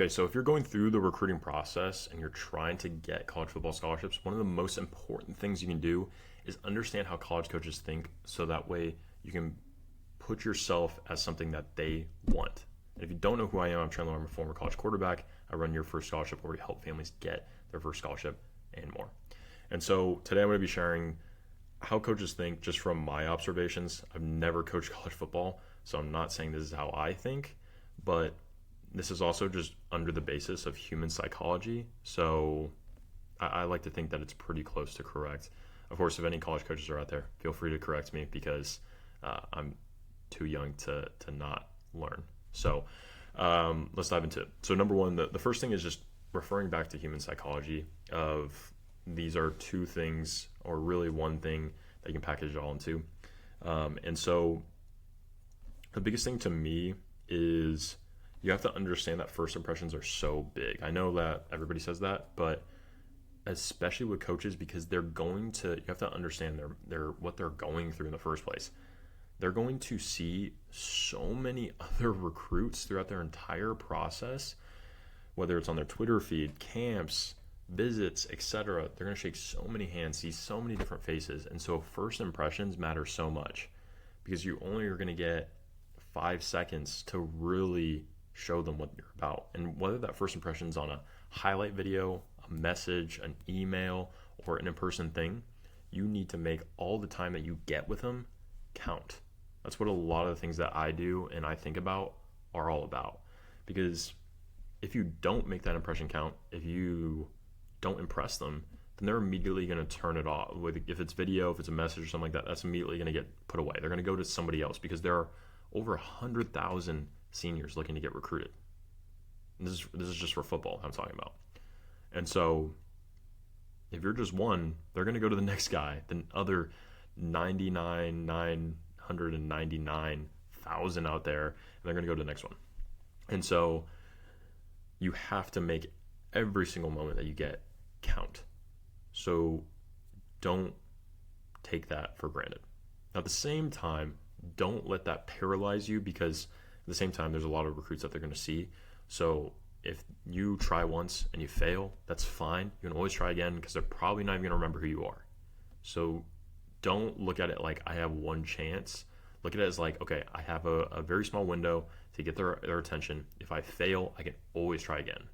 Okay, so if you're going through the recruiting process and you're trying to get college football scholarships, one of the most important things you can do is understand how college coaches think so that way you can put yourself as something that they want. And if you don't know who I am, I'm Chandler. I'm a former college quarterback. I run Your First Scholarship, where we help families get their first scholarship and more. And so today I'm going to be sharing how coaches think just from my observations. I've never coached college football, so I'm not saying this is how I think, but this is also just under the basis of human psychology. So I like to think that it's pretty close to correct. Of course, if any college coaches are out there, feel free to correct me because I'm too young to not learn. So let's dive into it. So number one, the first thing is just referring back to human psychology of these are two things or really one thing that you can package it all into. And so the biggest thing to me is you have to understand that first impressions are so big. I know that everybody says that, but especially with coaches, because you have to understand their what they're going through in the first place. They're going to see so many other recruits throughout their entire process, whether it's on their Twitter feed, camps, visits, etc. They're going to shake so many hands, see so many different faces. And so first impressions matter so much because you only are going to get 5 seconds to really show them what you're about. And whether that first impression is on a highlight video, a message, an email, or an in-person thing, you need to make all the time that you get with them count. That's what a lot of the things that I do and I think about are all about. Because if you don't make that impression count, if you don't impress them, then they're immediately going to turn it off. If it's video, if it's a message or something like that, that's immediately going to get put away. They're going to go to somebody else because there are over 100,000 seniors looking to get recruited. And this is just for football I'm talking about. And so if you're just one, they're going to go to the next guy, the other 999,000 out there, and they're going to go to the next one. And so you have to make every single moment that you get count. So don't take that for granted. At the same time, don't let that paralyze you because at the same time, there's a lot of recruits that they're going to see. So if you try once and you fail, that's fine. You can always try again because they're probably not even going to remember who you are. So don't look at it like I have one chance. Look at it as like, okay, I have a very small window to get their attention. If I fail, I can always try again.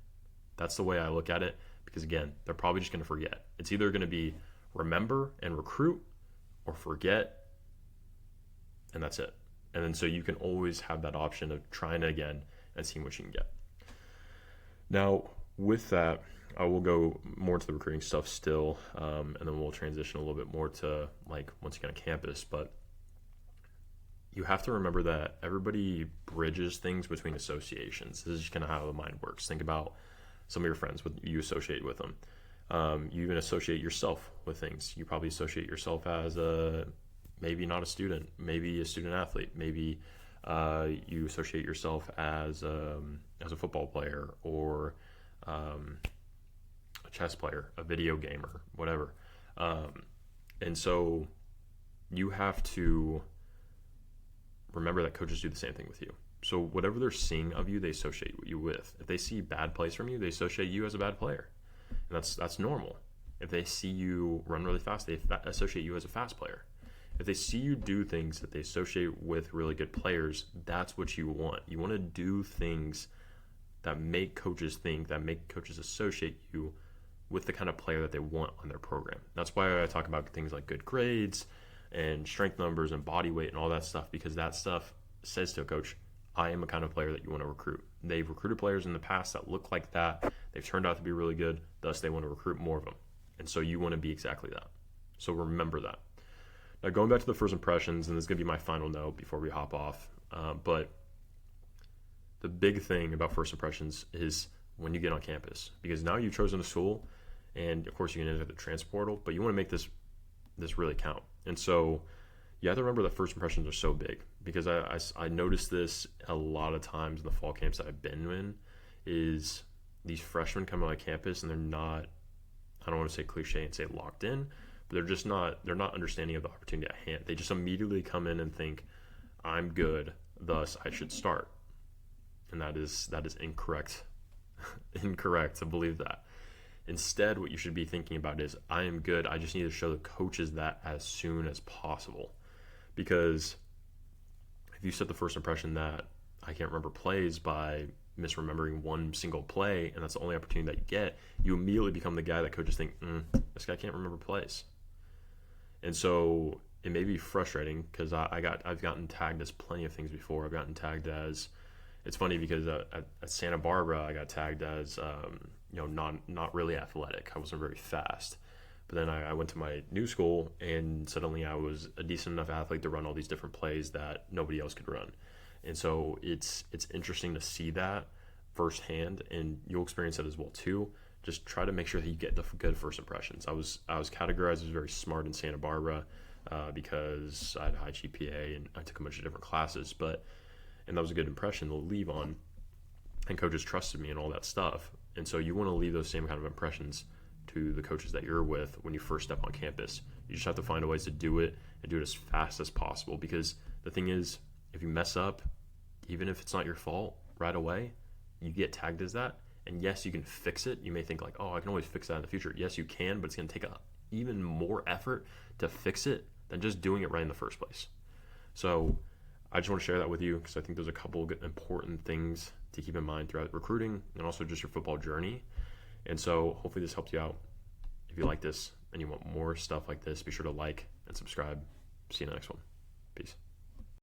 That's the way I look at it because, again, they're probably just going to forget. It's either going to be remember and recruit or forget, and that's it. And then so you can always have that option of trying it again and seeing what you can get. Now, with that, I will go more to the recruiting stuff still, and then we'll transition a little bit more to like once you get on campus. But you have to remember that everybody bridges things between associations. This is just kind of how the mind works. Think about some of your friends, you associate with them. You even associate yourself with things. You probably associate yourself as maybe not a student, maybe a student athlete, maybe you associate yourself as a football player or a chess player, a video gamer, whatever. And so you have to remember that coaches do the same thing with you. So whatever they're seeing of you, they associate you with. If they see bad plays from you, they associate you as a bad player. And that's normal. If they see you run really fast, they associate you as a fast player. If they see you do things that they associate with really good players, that's what you want. You want to do things that make coaches think, that make coaches associate you with the kind of player that they want on their program. That's why I talk about things like good grades and strength numbers and body weight and all that stuff, because that stuff says to a coach, I am a kind of player that you want to recruit. They've recruited players in the past that look like that. They've turned out to be really good. Thus, they want to recruit more of them. And so you want to be exactly that. So remember that. Now, going back to the first impressions, and this is going to be my final note before we hop off, but the big thing about first impressions is when you get on campus, because now you've chosen a school, and of course you can enter the transfer portal, but you want to make this really count. And so you have to remember that first impressions are so big, because I noticed this a lot of times in the fall camps that I've been in, is these freshmen come on campus and they're not, I don't want to say cliche and say locked in, but they're not understanding of the opportunity at hand. They just immediately come in and think, I'm good, thus I should start. And that is incorrect. incorrect to believe that. Instead, what you should be thinking about is, I am good. I just need to show the coaches that as soon as possible. Because if you set the first impression that I can't remember plays by misremembering one single play, and that's the only opportunity that you get, you immediately become the guy that coaches think, this guy can't remember plays. And so it may be frustrating because I've gotten tagged as plenty of things before. I've gotten tagged as, it's funny because at Santa Barbara I got tagged as not really athletic. I wasn't very fast. But then I went to my new school, and suddenly I was a decent enough athlete to run all these different plays that nobody else could run. And so it's interesting to see that firsthand, and you'll experience that as well too. Just try to make sure that you get the good first impressions. I was categorized as very smart in Santa Barbara because I had a high GPA and I took a bunch of different classes, and that was a good impression to leave on, and coaches trusted me and all that stuff. And so you want to leave those same kind of impressions to the coaches that you're with when you first step on campus. You just have to find a ways to do it and do it as fast as possible, because the thing is, if you mess up, even if it's not your fault right away, you get tagged as that. And yes, you can fix it. You may think like, oh, I can always fix that in the future. Yes, you can, but it's going to take even more effort to fix it than just doing it right in the first place. So I just want to share that with you because I think there's a couple of important things to keep in mind throughout recruiting and also just your football journey. And so hopefully this helped you out. If you like this and you want more stuff like this, be sure to like and subscribe. See you in the next one. Peace.